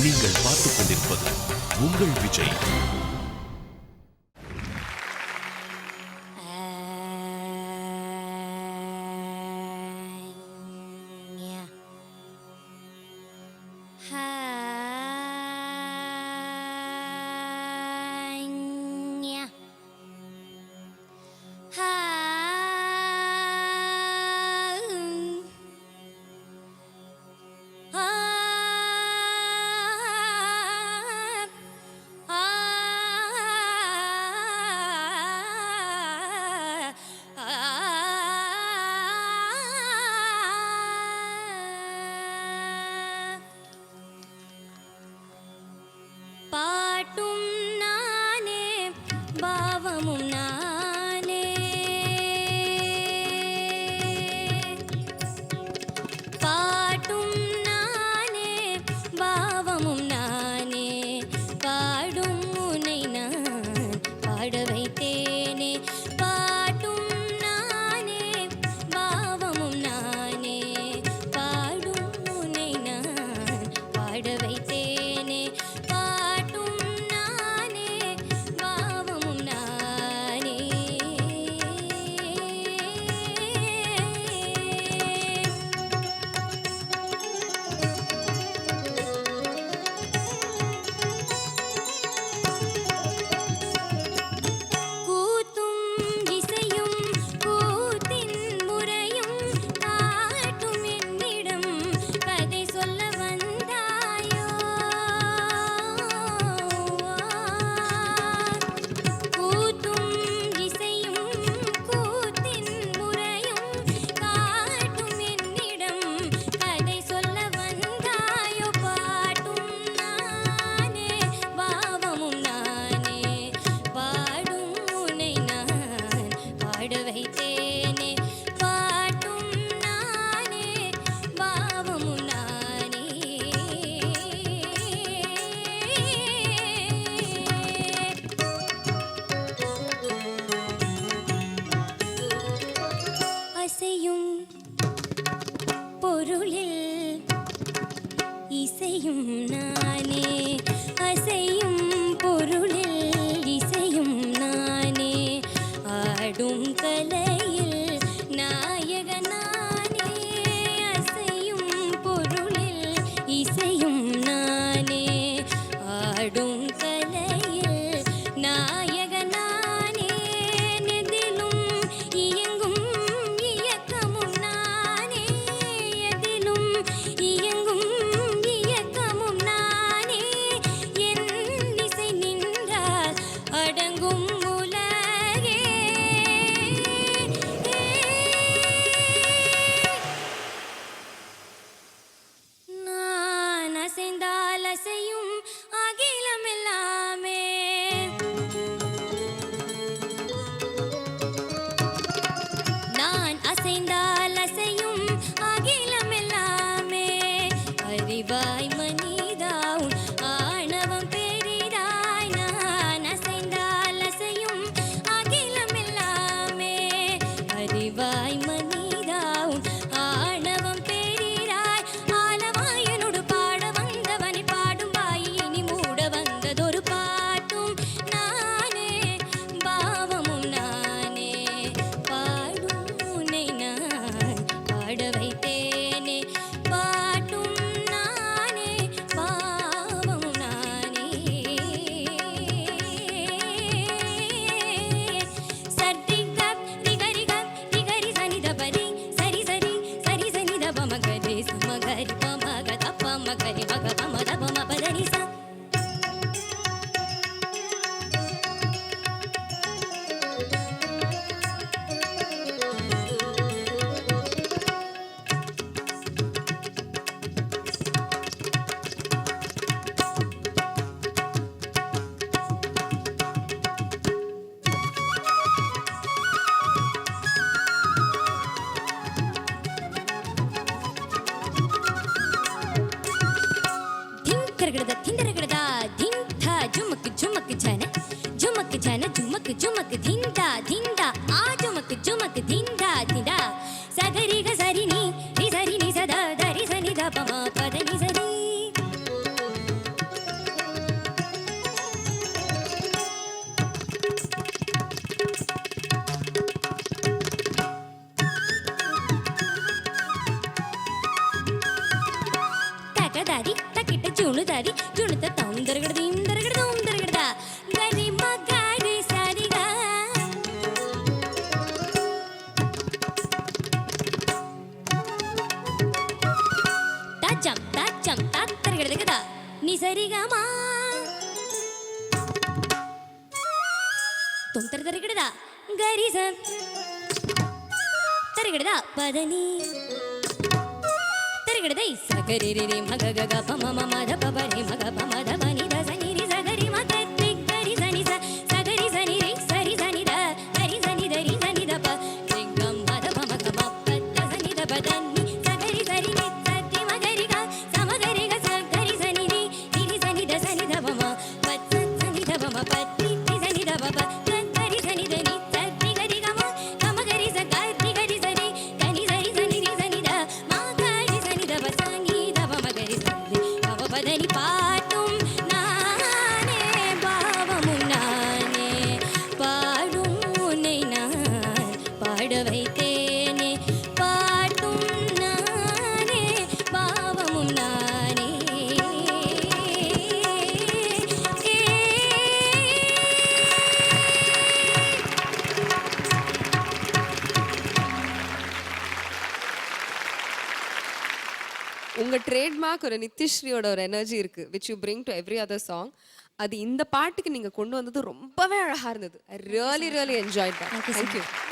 நீங்கள் பார்த்துக் கொண்டிருப்பது உங்கள் விஜய். झुमक धिंदा धिंदा आ झुमक झुमक धिंदा धिंदा सगरी ग सरी नी सदा दरी सनी ध पमा पद नी सरी தக்கிட்ட ஜுணுதாதி ஜுணுத தம் தரகடதி தரகடதும் தரகடதா கரி மகாரி சரிகா தச்சம் தச்சம் தரகடது கதா நீ சரிகமா தும் தரகடதா கரிசம் தரகடதா பதனி தரகடதை சகரி ரி மக க ப ம ம ம த ப ப ரி மக ப ம த ப நி த ச நி ரி சகரி ம க ரி கரி ச நி ச சகரி ச நி ரி சரி ச நி த கரி ச நி த ரி ச நி த ப ரி க ம த ப ம க ம ப த ச நி த ப த நி சகரி ச ரி நி ச ரி ம கரி க ச ம கரி க ச கரி ச நி ரி ரி ரி ச நி த ச நி த ப ம ப ச ச நி த ப ம ப ரி ரி ச நி த ப ப க கரி ச நி த நி ச ரி கரி க ம க ம கரி ச க ரி கரி ச ரி க நி ச ரி ச நி ரி ச நி த ம கரி ச நி த ப ச நி த ப ம கரி ச ரி க ம ப த நி பாட்டும் நானே பாவமும் நானே பாடும் உன்னை நான் பாட வைத்தேனே பாட்டும் நானே பாவமும் நானே உங்க ட்ரேட்மார்க் ஒரு நித்யஸ்ரீயோட ஒரு எனர்ஜி இருக்கு which you bring to every other song. அது இந்த பாட்டுக்கு நீங்க கொண்டு வந்தது ரொம்பவே அழகா இருந்தது. I really really enjoyed that. Thank you so Thank you.